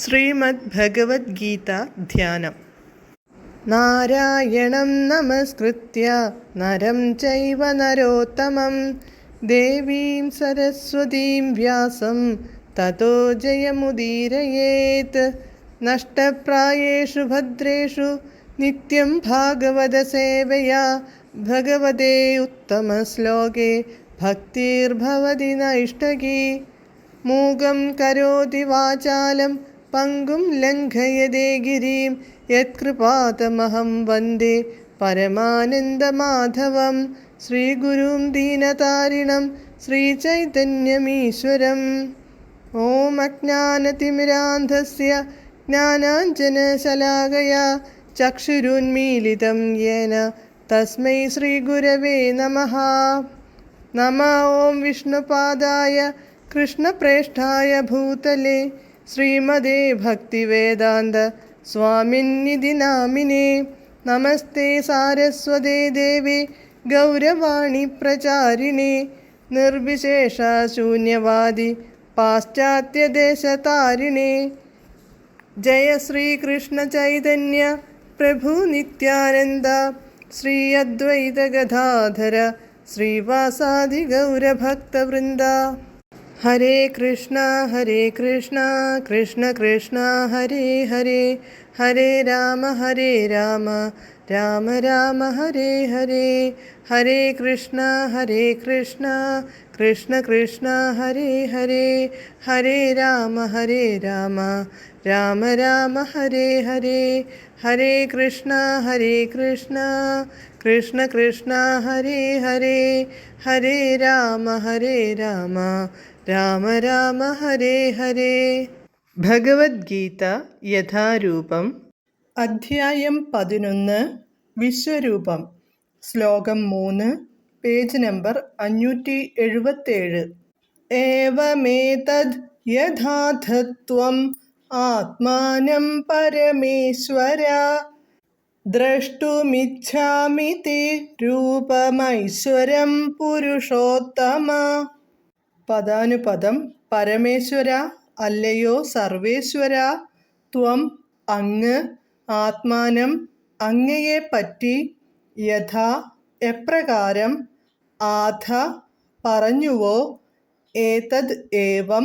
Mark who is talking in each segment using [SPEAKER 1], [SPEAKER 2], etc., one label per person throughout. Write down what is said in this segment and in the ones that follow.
[SPEAKER 1] ശ്രീമദ് ഭഗവത്ഗീത ധ്യാനം. നാരായണം നമസ്കൃത്യ നരം ചൈവ നരോത്തമം ദേവീം സരസ്വതീം വ്യാസം തതോ ജയമുദീരയേത്. നഷ്ടപ്രായേഷു ഭദ്രേഷു നിത്യം ഭാഗവത സേവയാ ഭഗവതേ ഉത്തമശ്ലോകേ ഭക്തിർഭവതി നൈഷ്ടകീ. മൂകം കരോതി വാചാലം പങ്കും ലംഘയതേ ഗിരിം യത്കൃപാതമഹം വന്ദേ പരമാനന്ദമാധവം. ശ്രീഗുരും ദീനതാരിണം ശ്രീചൈതന്യമീശ്വരം. ഓം അജ്ഞാനതിമിരാന്ധസ്യ ജ്ഞാനാഞ്ജനശലാകയാ ചക്ഷുരുന്മീലിതം യേന തസ്മൈ ശ്രീഗുരവേ നമഃ. നമഃ ഓം വിഷ്ണുപാദായ കൃഷ്ണപ്രേഷ്ഠായ ഭൂതലേ ശ്രീമദേ ഭക്തിവേദാന്ത സ്വാമിന്നിധി നാമിനേ. നമസ്തേ സാരസ്വതേ ദേവേ ഗൗരവാണി പ്രചാരിണേ നിർവിശേഷ ശൂന്യവാദി പാശ്ചാത്യദേശതാരിണേ. ജയ ശ്രീകൃഷ്ണ ചൈതന്യ പ്രഭു നിത്യാനന്ദ ശ്രീ അദ്വൈത ഗദാധര ശ്രീവാസാദി ഗൗരഭക്തവൃന്ദ. ഹരേ കൃഷ്ണ കൃഷ്ണ കൃഷ്ണ ഹരേ ഹരേ, ഹരേ രാമ രാമ രാമ ഹരേ ഹരേ. ഹരേ കൃഷ്ണ കൃഷ്ണ കൃഷ്ണ ഹരേ ഹരേ, ഹരേ രാമ രാമ രാമ ഹരേ ഹരേ. ഹരേ കൃഷ്ണ കൃഷ്ണ ഹരേ ഹരേ, ഹരേ രാമ രാമ ഹരേ ഹരേ. ഭഗവത്ഗീത യഥാരൂപം, അധ്യായം 11, വിശ്വരൂപം. ശ്ലോകം 3, പേജ് നമ്പർ 577. ഏവമേതദ് യഥാർത്ഥത്വം ആത്മാനം പരമേശ്വര ദ്രഷ്ടുമിച്ഛാമി തേ രൂപമൈശ്വരം പുരുഷോത്തമ. പദാനുപദം. പരമേശ്വര, അല്ലയോ സർവേശ്വര, ത്വം, അങ്ങ്, ആത്മാനം, അങ്ങയെപ്പറ്റി, യഥാ, എപ്രകാരം, ആഥ, പറഞ്ഞുവോ, ഏതദ് ഏവം,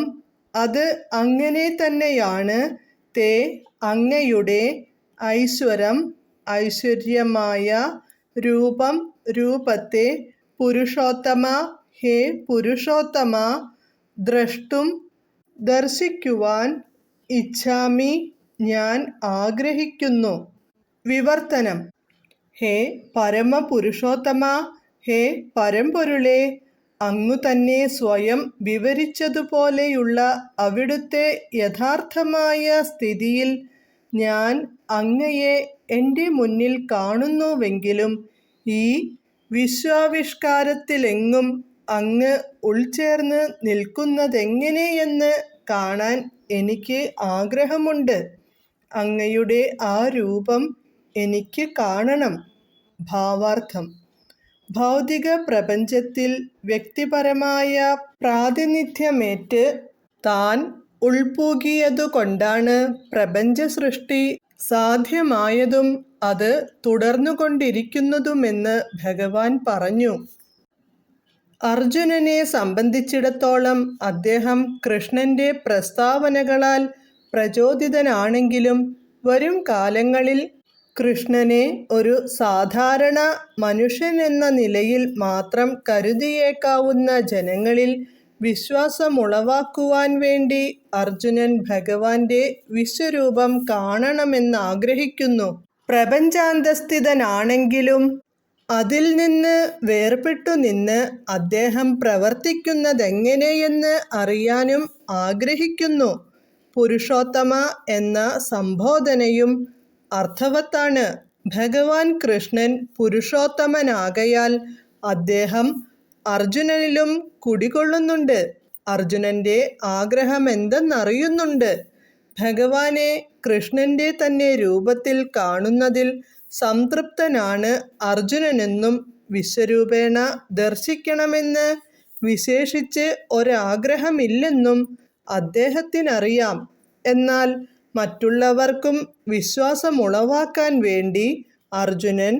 [SPEAKER 1] അത് അങ്ങനെ തന്നെയാണ്, തേ, അങ്ങയുടെ, ഐശ്വരം, ഐശ്വര്യമായ, രൂപം, രൂപത്തെ, പുരുഷോത്തമ, ഹേ പുരുഷോത്തമ, ദ്രഷ്ടും, ദർശിക്കുവാൻ, ഇച്ഛാമി, ഞാൻ ആഗ്രഹിക്കുന്നു. വിവർത്തനം. ഹേ പരമപുരുഷോത്തമ, ഹേ പരമ്പൊരുളേ, അങ്ങു തന്നെ സ്വയം വിവരിച്ചതുപോലെയുള്ള അവിടുത്തെ യഥാർത്ഥമായ സ്ഥിതിയിൽ ഞാൻ അങ്ങയെ എൻ്റെ മുന്നിൽ കാണുന്നുവെങ്കിലും ഈ വിശ്വാവിഷ്കാരത്തിലെങ്ങും അങ്ങ് ഉൾച്ചേർന്ന് നിൽക്കുന്നതെങ്ങനെയെന്ന് കാണാൻ എനിക്ക് ആഗ്രഹമുണ്ട്. അങ്ങയുടെ ആ രൂപം എനിക്ക് കാണണം. ഭാവാർത്ഥം. ഭൗതിക പ്രപഞ്ചത്തിൽ വ്യക്തിപരമായ പ്രാതിനിധ്യമേറ്റ് താൻ ഉൾപ്പൂകിയതുകൊണ്ടാണ് പ്രപഞ്ച സൃഷ്ടി സാധ്യമായതും അത് തുടർന്നുകൊണ്ടിരിക്കുന്നതുമെന്ന് ഭഗവാൻ പറഞ്ഞു. അർജുനനെ സംബന്ധിച്ചിടത്തോളം അദ്ദേഹം കൃഷ്ണന്റെ പ്രസ്താവനകളാൽ പ്രചോദിതനാണെങ്കിലും വരും കാലങ്ങളിൽ കൃഷ്ണനെ ഒരു സാധാരണ മനുഷ്യനെന്ന നിലയിൽ മാത്രം കരുതിയേക്കാവുന്ന ജനങ്ങളിൽ വിശ്വാസമുളവാക്കുവാൻ വേണ്ടി അർജുനൻ ഭഗവാന്റെ വിശ്വരൂപം കാണണമെന്നാഗ്രഹിക്കുന്നു. പ്രപഞ്ചാന്തസ്ഥിതനാണെങ്കിലും അതിൽ നിന്ന് വേർപെട്ടു നിന്ന് അദ്ദേഹം പ്രവർത്തിക്കുന്നതെങ്ങനെയെന്ന് അറിയാനും ആഗ്രഹിക്കുന്നു. പുരുഷോത്തമ എന്ന സംബോധനയും അർത്ഥവത്താണ്. ഭഗവാൻ കൃഷ്ണൻ പുരുഷോത്തമനാകയാൽ അദ്ദേഹം അർജുനനിലും കുടികൊള്ളുന്നുണ്ട്. അർജുനന്റെ ആഗ്രഹമെന്തെന്നറിയുന്നുണ്ട്. ഭഗവാനെ കൃഷ്ണന്റെ തന്നെ രൂപത്തിൽ കാണുന്നതിൽ സംതൃപ്തനാണ് അർജുനനെന്നും വിശ്വരൂപേണ ദർശിക്കണമെന്ന് വിശേഷിച്ച് ഒരാഗ്രഹമില്ലെന്നും അദ്ദേഹത്തിനറിയാം. എന്നാൽ മറ്റുള്ളവർക്കും വിശ്വാസമുളവാക്കാൻ വേണ്ടി അർജുനൻ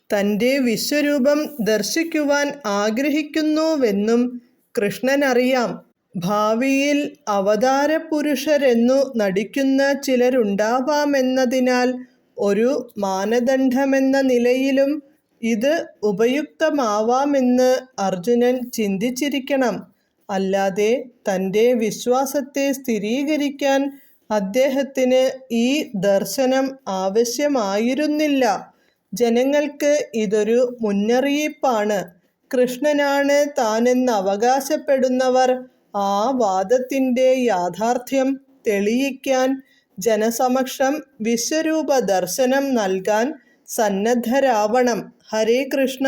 [SPEAKER 1] തൻ്റെ വിശ്വരൂപം ദർശിക്കുവാൻ ആഗ്രഹിക്കുന്നുവെന്നും കൃഷ്ണനറിയാം. ഭാവിയിൽ അവതാരപുരുഷരെന്നു നടിക്കുന്ന ചിലരുണ്ടാവാമെന്നതിനാൽ ഒരു മാനദണ്ഡമെന്ന നിലയിലും ഇത് ഉപയുക്തമാവാമെന്ന് അർജുനൻ ചിന്തിച്ചിരിക്കണം. അല്ലാതെ തൻ്റെ വിശ്വാസത്തെ സ്ഥിരീകരിക്കാൻ അദ്ദേഹത്തിന് ഈ ദർശനം ആവശ്യമായിരുന്നില്ല. ജനങ്ങൾക്ക് ഇതൊരു മുന്നറിയിപ്പാണ്. കൃഷ്ണനാണ് താനെന്ന് അവകാശപ്പെടുന്നവർ ആ വാദത്തിൻ്റെ യാഥാർത്ഥ്യം തെളിയിക്കാൻ ജനസമക്ഷം വിശ്വരൂപ ദർശനം നൽകാൻ സന്നദ്ധരാവണം. ഹരേ കൃഷ്ണ.